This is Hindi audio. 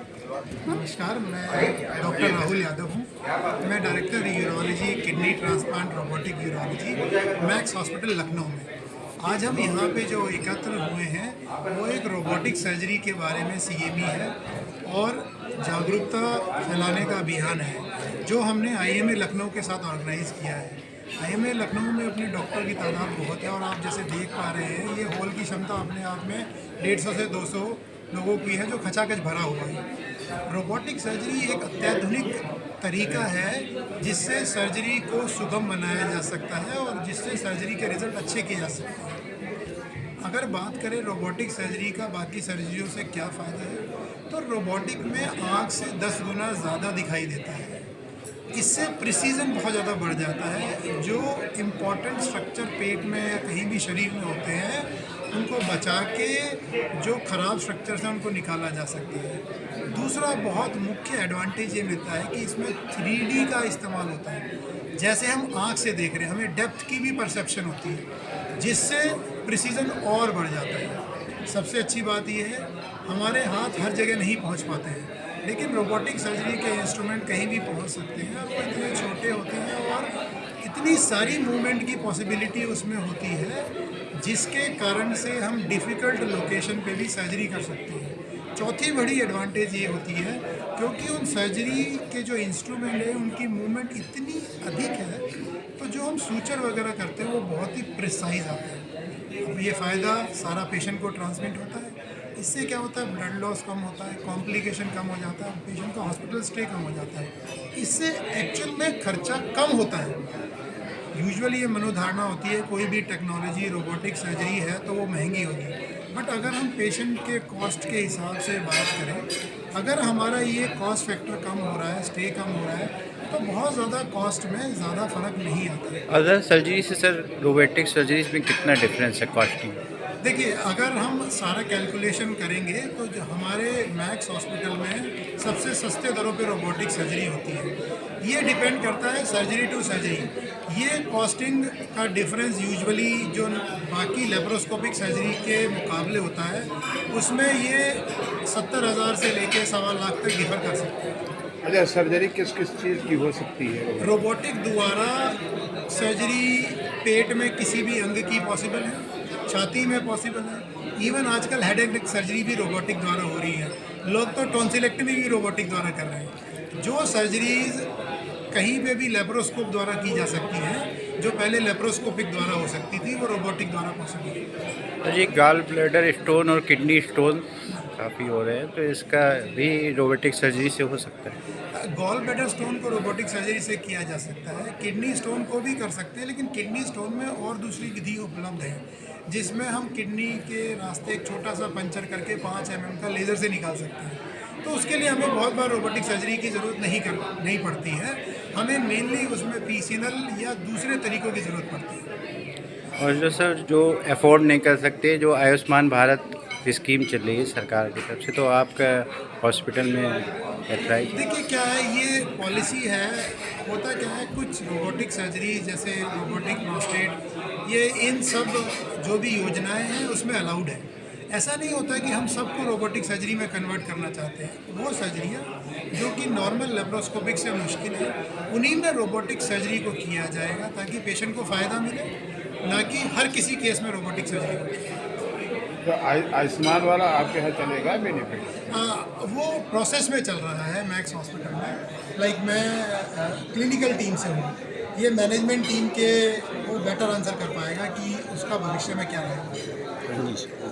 नमस्कार, मैं डॉक्टर राहुल यादव हूँ। मैं director urology, kidney transplant, robotic urology, max hospital Lucknow में। आज हम यहाँ पे जो एकत्र हुए हैं वो एक रोबोटिक सर्जरी के बारे में सीएमई है और जागरूकता फैलाने का अभियान है जो हमने आईएमए लखनऊ के साथ ऑर्गेनाइज़ किया है। आईएमए लखनऊ में अपने डॉक्टर की तादाद बहुत है और आप जैसे देख पा रहे हैं ये हॉल की क्षमता अपने आप में 150 से 200 लोगों की है जो खचाखच भरा हुआ है। रोबोटिक सर्जरी एक अत्याधुनिक तरीका है जिससे सर्जरी को सुगम बनाया जा सकता है और जिससे सर्जरी के रिजल्ट अच्छे किए जा सकते हैं। अगर बात करें रोबोटिक सर्जरी का बाकी सर्जरियों से क्या फ़ायदा है, तो रोबोटिक में आँख से 10 गुना ज़्यादा दिखाई देता है। इससे प्रिसीजन बहुत ज़्यादा बढ़ जाता है। जो इम्पॉर्टेंट स्ट्रक्चर पेट में या कहीं भी शरीर में होते हैं उनको बचा के जो ख़राब स्ट्रक्चर्स हैं उनको निकाला जा सकता है। दूसरा बहुत मुख्य एडवांटेज ये मिलता है कि इसमें 3D का इस्तेमाल होता है। जैसे हम आँख से देख रहे हैं हमें डेप्थ की भी परसेप्शन होती है जिससे प्रिसीजन और बढ़ जाता है। सबसे अच्छी बात यह है हमारे हाथ हर जगह नहीं पहुंच पाते हैं, लेकिन रोबोटिक सर्जरी के इंस्ट्रूमेंट कहीं भी पहुंच सकते हैं और वो इतने छोटे होते हैं और इतनी सारी मूवमेंट की पॉसिबिलिटी उसमें होती है जिसके कारण से हम डिफ़िकल्ट लोकेशन पे भी सर्जरी कर सकते हैं। चौथी बड़ी एडवांटेज ये होती है क्योंकि उन सर्जरी के जो इंस्ट्रूमेंट हैं उनकी मूवमेंट इतनी अधिक है तो जो हम सूचर वगैरह करते हैं वो बहुत ही प्रिसाइज आते हैं। अब ये फ़ायदा सारा पेशेंट को ट्रांसमिट होता है। इससे क्या होता है ब्लड लॉस कम होता है, कॉम्प्लिकेशन कम हो जाता है, पेशेंट का हॉस्पिटल स्टे कम हो जाता है। इससे एक्चुअल में खर्चा कम होता है। यूजुअली ये मनोधारणा होती है कोई भी टेक्नोलॉजी रोबोटिक सर्जरी है तो वो महंगी होगी, बट अगर हम पेशेंट के कॉस्ट के हिसाब से बात करें, अगर हमारा ये कॉस्ट फैक्टर कम हो रहा है, स्टे कम हो रहा है, तो बहुत ज़्यादा कॉस्ट में ज़्यादा फ़र्क नहीं आता है। अदर सर्जरी से सर रोबोटिक सर्जरीज में कितना डिफरेंस है कॉस्टिंग? देखिए, अगर हम सारा कैलकुलेशन करेंगे तो जो हमारे मैक्स हॉस्पिटल में सबसे सस्ते दरों पे रोबोटिक सर्जरी होती है। ये डिपेंड करता है सर्जरी टू सर्जरी। ये कॉस्टिंग का डिफरेंस यूजुअली जो बाकी लेप्रोस्कोपिक सर्जरी के मुकाबले होता है उसमें ये 70,000 से लेके 1.25 लाख तक डिफर कर सकते हैं। अच्छा, सर्जरी किस किस चीज़ की हो सकती है? रोबोटिक द्वारा सर्जरी पेट में किसी भी अंग की पॉसिबल है, छाती में पॉसिबल है, इवन आजकल हेड एंड नेक सर्जरी भी रोबोटिक द्वारा हो रही है। लोग तो टॉन्सिलेक्टमी भी रोबोटिक द्वारा कर रहे हैं। जो सर्जरीज कहीं पे भी लेप्रोस्कोप द्वारा की जा सकती हैं, जो पहले लेप्रोस्कोपिक द्वारा हो सकती थी, वो रोबोटिक द्वारा पॉसिबल है। तो ये गॉल ब्लैडर स्टोन और किडनी स्टोन काफ़ी हो रहे हैं, तो इसका भी रोबोटिक सर्जरी से हो सकता है? गॉल ब्लैडर स्टोन को रोबोटिक सर्जरी से किया जा सकता है, किडनी स्टोन को भी कर सकते हैं, लेकिन किडनी स्टोन में और दूसरी विधि उपलब्ध है जिसमें हम किडनी के रास्ते एक छोटा सा पंचर करके 5 mm का लेज़र से निकाल सकते हैं। तो उसके लिए हमें बहुत बार रोबोटिक सर्जरी की ज़रूरत नहीं पड़ती है। हमें मेनली उसमें पीसीएनएल या दूसरे तरीक़ों की ज़रूरत पड़ती है। और जो सर जो अफोर्ड नहीं कर सकते, जो आयुष्मान भारत स्कीम चल रही है सरकार की तरफ से, तो आपका हॉस्पिटल में एथराइज? देखिए क्या है, ये पॉलिसी है। होता क्या है, कुछ रोबोटिक सर्जरी जैसे रोबोटिक प्रोस्टेट, ये इन सब जो भी योजनाएं हैं उसमें अलाउड है। ऐसा नहीं होता कि हम सबको रोबोटिक सर्जरी में कन्वर्ट करना चाहते हैं। वो सर्जरियाँ जो कि नॉर्मल लेप्रोस्कोपिक से मुश्किल है उन्हीं में रोबोटिक सर्जरी को किया जाएगा ताकि पेशेंट को फ़ायदा मिले, ना कि हर किसी केस में रोबोटिक सर्जरी हो। तो आयुष्मान वाला आपके यहाँ चलेगा बेनिफिट? वो प्रोसेस में चल रहा है मैक्स हॉस्पिटल में। लाइक मैं क्लिनिकल टीम से हूँ, ये मैनेजमेंट टीम के वो बेटर आंसर कर पाएगा कि उसका भविष्य में क्या रहेगा।